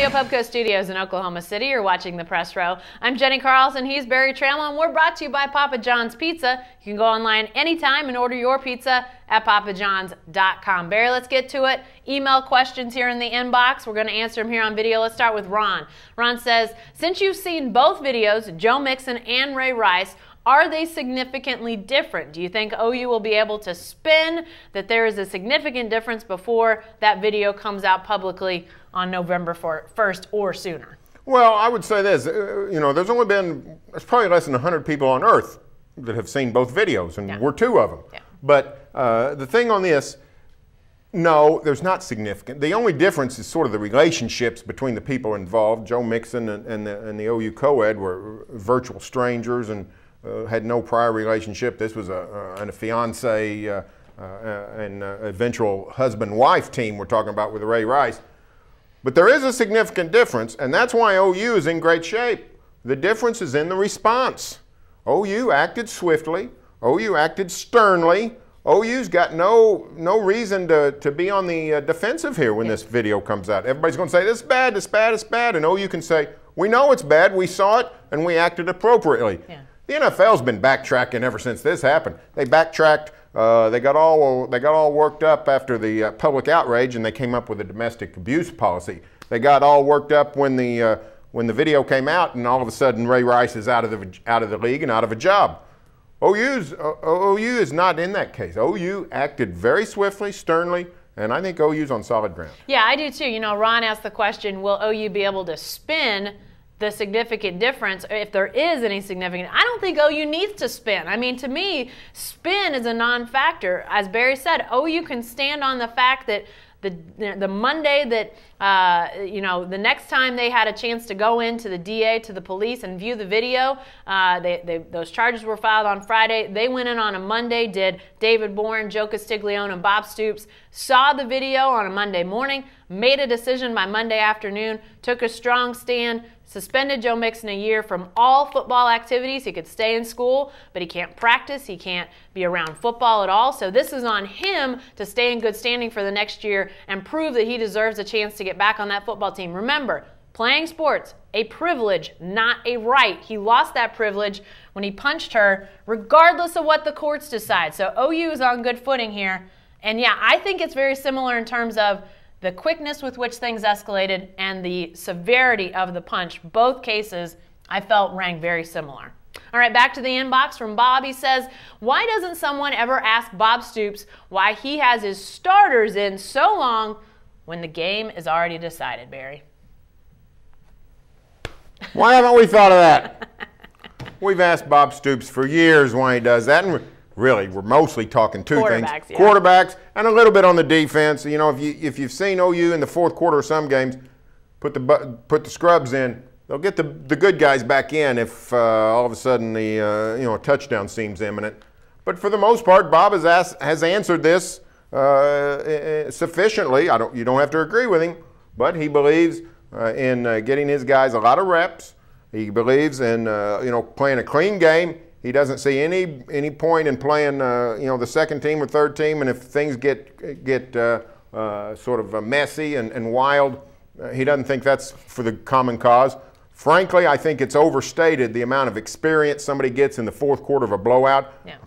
the Opubco Studios in Oklahoma City, you're watching The Press Row. I'm Jenny Carlson, he's Barry Trammell, and we're brought to you by Papa John's Pizza. You can go online anytime and order your pizza at papajohns.com. Barry, let's get to it. Email questions here in the inbox. We're going to answer them here on video. Let's start with Ron. Ron says, since you've seen both videos, Joe Mixon and Ray Rice, are they significantly different? Do you think OU will be able to spin that there is a significant difference before that video comes out publicly on November 1st or sooner? Well, I would say this, there's probably less than 100 people on earth that have seen both videos, and we're two of them. Yeah. But the thing on this, no, there's not significant. The only difference is sort of the relationships between the people involved. Joe Mixon and the OU co-ed were virtual strangers and had no prior relationship. This was a fiance and eventual husband-wife team we're talking about with Ray Rice. But there is a significant difference, and that's why OU is in great shape. The difference is in the response. OU acted swiftly. OU acted sternly. OU's got no reason to be on the defensive here when this video comes out. Everybody's going to say, this is bad, this is bad, it's bad. And OU can say, we know it's bad, we saw it, and we acted appropriately. Yeah. The NFL's been backtracking ever since this happened. They backtracked. They got all worked up after the public outrage, and they came up with a domestic abuse policy. They got all worked up when the video came out, and all of a sudden Ray Rice is out of the league and out of a job. OU is not in that case. OU acted very swiftly, sternly, and I think OU's on solid ground. Yeah, I do too. You know, Ron asked the question, will OU be able to spin the significant difference, if there is any significant? I don't think OU needs to spin. I mean, to me, spin is a non-factor. As Barry said, OU can stand on the fact that the Monday that, the next time they had a chance to go into the DA, to the police, and view the video, those charges were filed on Friday. They went in on a Monday, did David Bourne, Joe Castiglione, and Bob Stoops, saw the video on a Monday morning, made a decision by Monday afternoon, took a strong stand, suspended Joe Mixon a year from all football activities. He could stay in school, but he can't practice. He can't be around football at all. So this is on him to stay in good standing for the next year and prove that he deserves a chance to get back on that football team. Remember, playing sports, a privilege, not a right. He lost that privilege when he punched her, regardless of what the courts decide. So OU is on good footing here. And yeah, I think it's very similar in terms of the quickness with which things escalated and the severity of the punch. Both cases, I felt, rang very similar. All right, back to the inbox from Bob. He says, why doesn't someone ever ask Bob Stoops why he has his starters in so long when the game is already decided, Barry? Why haven't we thought of that? We've asked Bob Stoops for years why he does that, and really, we're mostly talking two things. Yeah. Quarterbacks and a little bit on the defense. You know, if you've seen OU in the fourth quarter of some games, put the scrubs in, they'll get the good guys back in if all of a sudden a touchdown seems imminent. But for the most part, Bob has answered this sufficiently. You don't have to agree with him, but he believes in getting his guys a lot of reps. He believes in playing a clean game. He doesn't see any point in playing, the second team or third team, and if things get sort of messy and wild, he doesn't think that's for the common cause. Frankly, I think it's overstated the amount of experience somebody gets in the fourth quarter of a blowout. Yeah.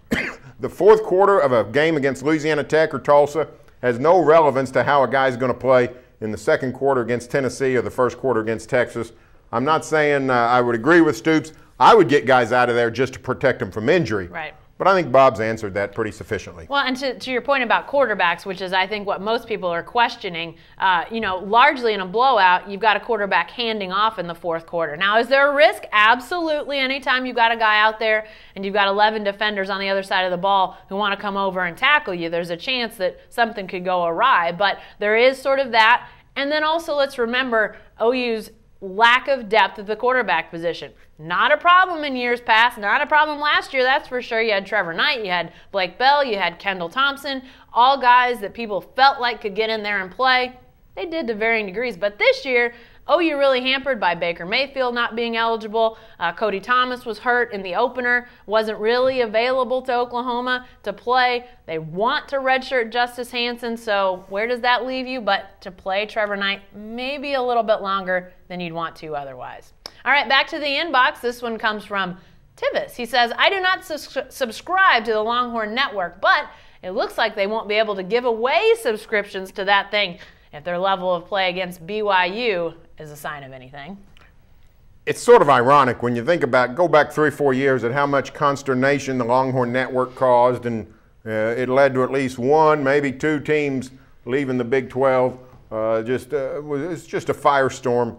The fourth quarter of a game against Louisiana Tech or Tulsa has no relevance to how a guy's going to play in the second quarter against Tennessee or the first quarter against Texas. I'm not saying I would agree with Stoops. I would get guys out of there just to protect them from injury. Right. But I think Bob's answered that pretty sufficiently. Well, and to your point about quarterbacks, which is I think what most people are questioning, largely in a blowout, you've got a quarterback handing off in the fourth quarter. Now, is there a risk? Absolutely. Anytime you've got a guy out there and you've got 11 defenders on the other side of the ball who want to come over and tackle you, there's a chance that something could go awry. But there is sort of that. And then also let's remember OU's lack of depth at the quarterback position. Not a problem in years past, not a problem last year, that's for sure. You had Trevor Knight, you had Blake Bell, you had Kendall Thompson, all guys that people felt like could get in there and play. They did to varying degrees, but this year, OU really hampered by Baker Mayfield not being eligible. Cody Thomas was hurt in the opener, wasn't really available to Oklahoma to play. They want to redshirt Justice Hansen, so where does that leave you? But to play Trevor Knight maybe a little bit longer than you'd want to otherwise. All right, back to the inbox. This one comes from Tivis. He says, I do not subscribe to the Longhorn Network, but it looks like they won't be able to give away subscriptions to that thing if their level of play against BYU is a sign of anything. It's sort of ironic when you think about, go back 3 or 4 years at how much consternation the Longhorn Network caused, and it led to at least 1, maybe 2 teams leaving the Big 12. It's just a firestorm.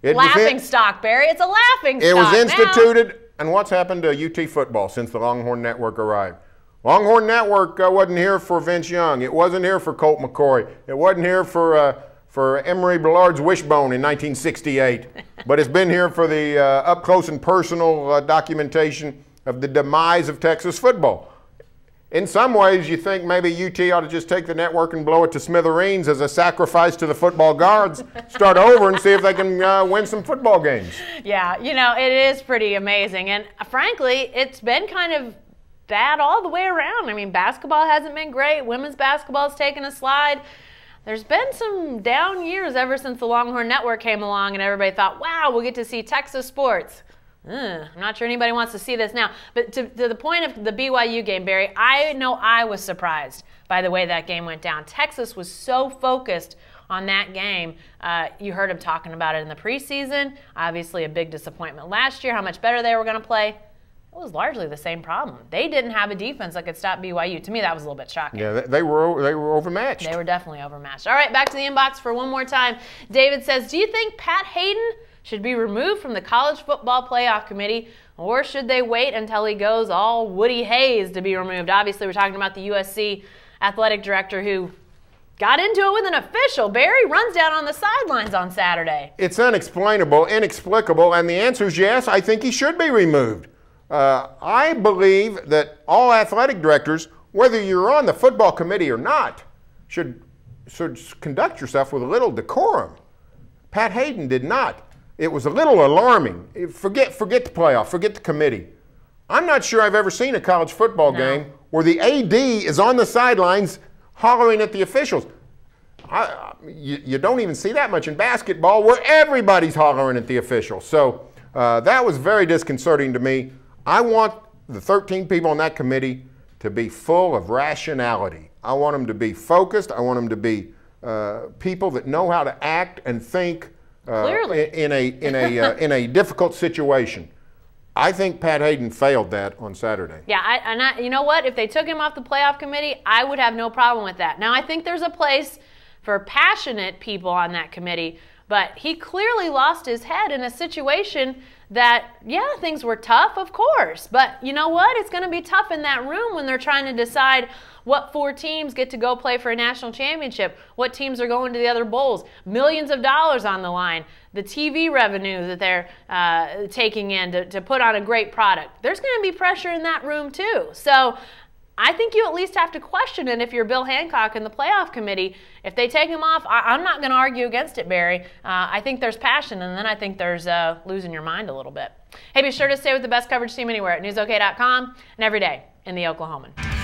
Laughing stock, Barry. It's a laughing stock. It was instituted, and what's happened to UT football since the Longhorn Network arrived? Longhorn Network wasn't here for Vince Young. It wasn't here for Colt McCoy. It wasn't here for Emery Billard's wishbone in 1968. But it's been here for the up-close and personal documentation of the demise of Texas football. In some ways, you think maybe UT ought to just take the network and blow it to smithereens as a sacrifice to the football gods, start over and see if they can win some football games. Yeah, you know, it is pretty amazing. And frankly, it's been kind of bad all the way around. I mean, basketball hasn't been great. Women's basketball has taken a slide. There's been some down years ever since the Longhorn Network came along and everybody thought, wow, we'll get to see Texas sports. I'm not sure anybody wants to see this now. But to the point of the BYU game, Barry, I know I was surprised by the way that game went down. Texas was so focused on that game. You heard him talking about it in the preseason. Obviously a big disappointment last year, how much better they were going to play. It was largely the same problem. They didn't have a defense that could stop BYU. To me, that was a little bit shocking. Yeah, they were overmatched. They were definitely overmatched. All right, back to the inbox for one more time. David says, do you think Pat Haden should be removed from the College Football Playoff Committee, or should they wait until he goes all Woody Hayes to be removed? Obviously, we're talking about the USC athletic director who got into it with an official. Barry runs down on the sidelines on Saturday. It's unexplainable, inexplicable, and the answer is yes, I think he should be removed. I believe that all athletic directors, whether you're on the football committee or not, should conduct yourself with a little decorum. Pat Haden did not. It was a little alarming. Forget the playoff, forget the committee. I'm not sure I've ever seen a college football game where the AD is on the sidelines hollering at the officials. You don't even see that much in basketball where everybody's hollering at the officials. So that was very disconcerting to me. I want the 13 people on that committee to be full of rationality. I want them to be focused. I want them to be people that know how to act and think in a difficult situation. I think Pat Haden failed that on Saturday. Yeah, you know what? If they took him off the playoff committee, I would have no problem with that. Now, I think there's a place for passionate people on that committee, but he clearly lost his head in a situation that, yeah, things were tough, of course. But you know what? It's going to be tough in that room when they're trying to decide what 4 teams get to go play for a national championship, what teams are going to the other bowls, millions of dollars on the line, the TV revenue that they're taking in to put on a great product. There's going to be pressure in that room too. So I think you at least have to question it if you're Bill Hancock in the playoff committee. If they take him off, I'm not going to argue against it, Barry. I think there's passion, and then I think there's losing your mind a little bit. Hey, be sure to stay with the best coverage team anywhere at newsok.com and every day in the Oklahoman.